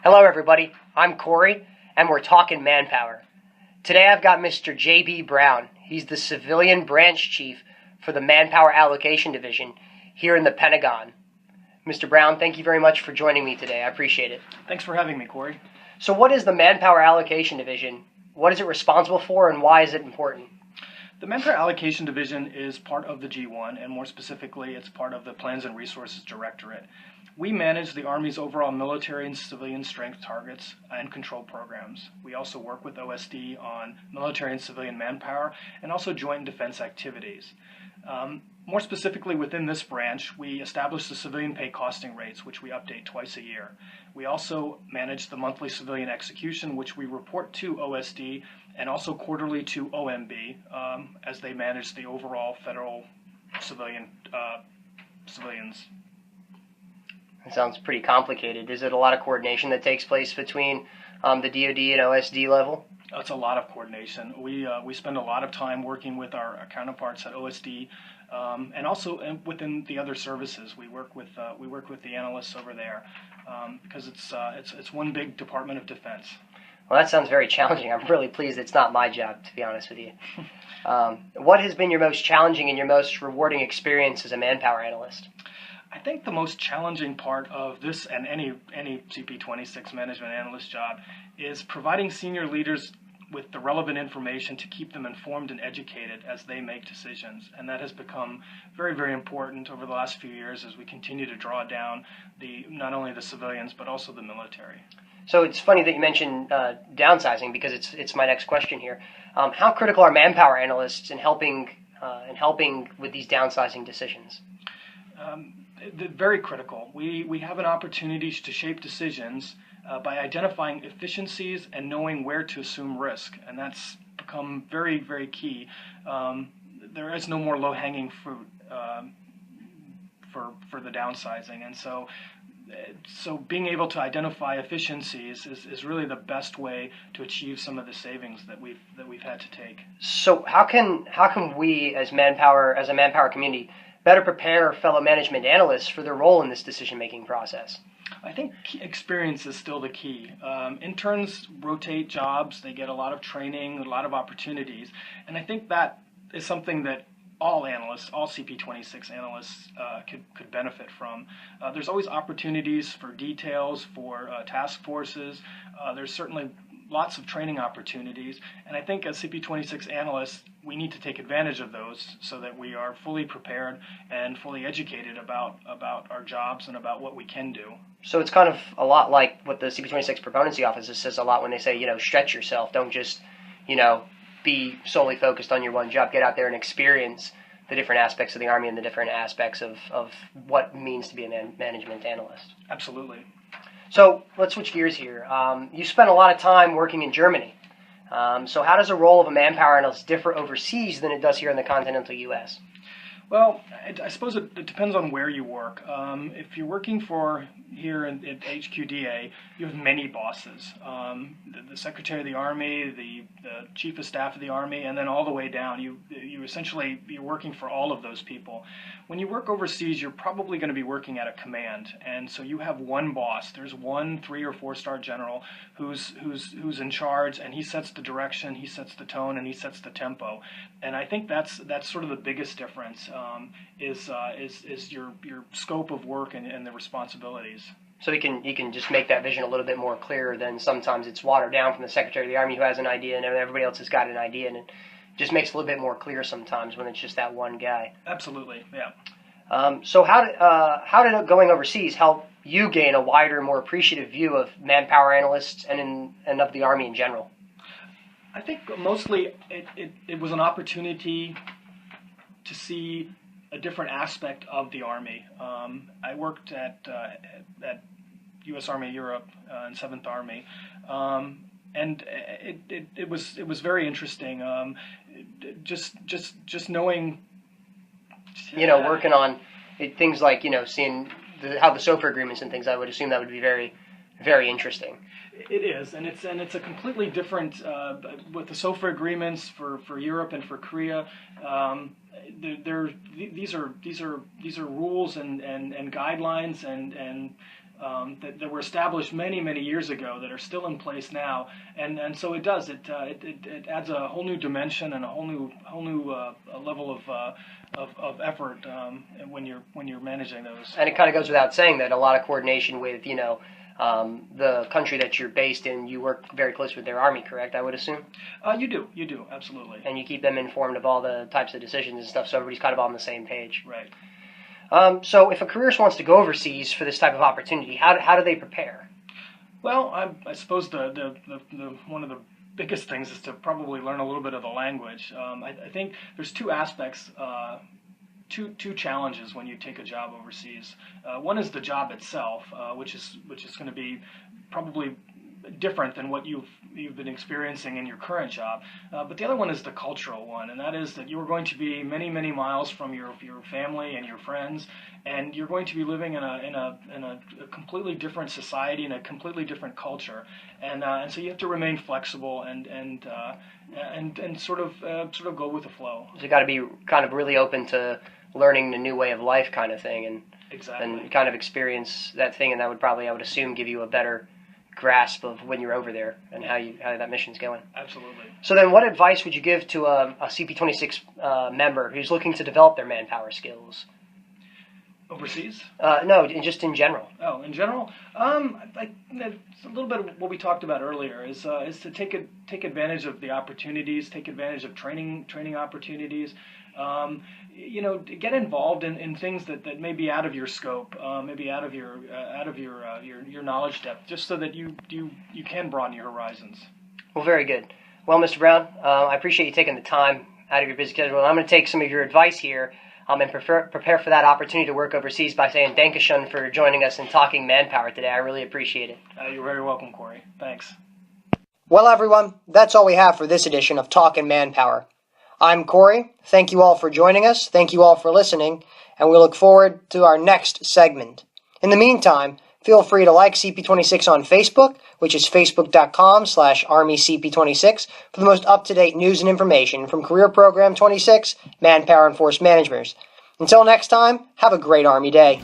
Hello everybody, I'm Corey, and we're talking Manpower. Today I've got Mr. J.B. Brown. He's the Civilian Branch Chief for the Manpower Allocation Division here in the Pentagon. Mr. Brown, thank you very much for joining me today. I appreciate it. Thanks for having me, Corey. So what is the Manpower Allocation Division? What is it responsible for, and why is it important? The Manpower Allocation Division is part of the G1, and more specifically, it's part of the Plans and Resources Directorate. We manage the Army's overall military and civilian strength targets and control programs. We also work with OSD on military and civilian manpower and also joint defense activities. More specifically, within this branch, we establish the civilian pay costing rates, which we update twice a year. We also manage the monthly civilian execution, which we report to OSD and also quarterly to OMB as they manage the overall federal civilians. It sounds pretty complicated. Is it a lot of coordination that takes place between the DoD and OSD level? It's a lot of coordination. We spend a lot of time working with our counterparts at OSD, and also within the other services. We work with the analysts over there because it's one big Department of Defense. Well, that sounds very challenging. I'm really pleased it's not my job, to be honest with you. What has been your most challenging and your most rewarding experience as a manpower analyst? I think the most challenging part of this and any CP26 management analyst job is providing senior leaders with the relevant information to keep them informed and educated as they make decisions. And that has become very, very important over the last few years as we continue to draw down not only the civilians but also the military. So it's funny that you mentioned downsizing, because it's my next question here. How critical are manpower analysts in helping with these downsizing decisions? Very critical. We have an opportunity to shape decisions by identifying efficiencies and knowing where to assume risk, and that's become very, very key. There is no more low-hanging fruit for the downsizing, and so being able to identify efficiencies is really the best way to achieve some of the savings that we've had to take. So how can we as a manpower community better prepare fellow management analysts for their role in this decision-making process? I think experience is still the key. Interns rotate jobs, they get a lot of training, a lot of opportunities, and I think that is something that all analysts, all CP26 analysts could benefit from. There's always opportunities for details, for task forces. There's certainly lots of training opportunities, and I think as CP26 analysts, we need to take advantage of those so that we are fully prepared and fully educated about our jobs and about what we can do. So it's kind of a lot like what the CP26 Proponency Office says a lot when they say, stretch yourself. Don't just, be solely focused on your one job. Get out there and experience the different aspects of the Army and the different aspects of what it means to be a management analyst. Absolutely. So let's switch gears here. You spent a lot of time working in Germany. So how does the role of a manpower analyst differ overseas than it does here in the continental U.S.? Well, I suppose it depends on where you work. If you're working here at HQDA, you have many bosses. The Secretary of the Army, the Chief of Staff of the Army, and then all the way down. You're working for all of those people. When you work overseas, you're probably going to be working at a command, and so you have one boss. There's one 3- or 4-star general who's in charge, and he sets the direction, he sets the tone, and he sets the tempo. And I think that's sort of the biggest difference. Is your scope of work and the responsibilities. So you can just make that vision a little bit more clear than sometimes it's watered down from the Secretary of the Army who has an idea and everybody else has got an idea, and it just makes it a little bit more clear sometimes when it's just that one guy. Absolutely, yeah. So how did going overseas help you gain a wider, more appreciative view of manpower analysts and of the Army in general? I think mostly it was an opportunity to see a different aspect of the Army. I worked at U.S. Army Europe and 7th Army, and it was very interesting. Just knowing, working on things like seeing how the SOFA agreements and things. I would assume that would be very, very interesting. It is, and it's a completely different with the SOFA agreements for Europe and for Korea. These are rules and guidelines and that were established many years ago that are still in place now, and so it adds a whole new dimension and a whole new level of effort when you're managing those. And it kind of goes without saying that a lot of coordination with the country that you're based in. You work very close with their army, correct? I would assume. You do, absolutely. And you keep them informed of all the types of decisions and stuff, so everybody's kind of on the same page. Right. So if a careerist wants to go overseas for this type of opportunity, how do they prepare? Well, I suppose the one of the biggest things is to probably learn a little bit of the language. I think there's two aspects, two challenges when you take a job overseas. One is the job itself, which is going to be probably different than what you've been experiencing in your current job. But the other one is the cultural one, and that is that you're going to be many miles from your family and your friends, and you're going to be living in a completely different society and a completely different culture, and so you have to remain flexible and sort of go with the flow. So you got to be kind of really open to learning the new way of life, kind of thing, and exactly. And kind of experience that thing, and that would probably, I would assume, give you a better grasp of when you're over there and how that mission's going. Absolutely. So then what advice would you give to a CP26 member who's looking to develop their manpower skills? Overseas? No, just in general. Oh, in general? It's a little bit of what we talked about earlier is to take advantage of the opportunities, take advantage of training opportunities. Get involved in things that may be out of your scope, maybe out of your knowledge depth, just so that you can broaden your horizons. Well, very good. Well, Mr. Brown, I appreciate you taking the time out of your busy schedule. I'm going to take some of your advice here and prepare for that opportunity to work overseas by saying Dankeschön for joining us and talking manpower today. I really appreciate it. You're very welcome, Corey. Thanks. Well, everyone, that's all we have for this edition of Talkin' Manpower. I'm Corey. Thank you all for joining us. Thank you all for listening, and we look forward to our next segment. In the meantime, feel free to like CP26 on Facebook, which is facebook.com/ArmyCP26, for the most up-to-date news and information from Career Program 26, Manpower and Force Managers. Until next time, have a great Army day.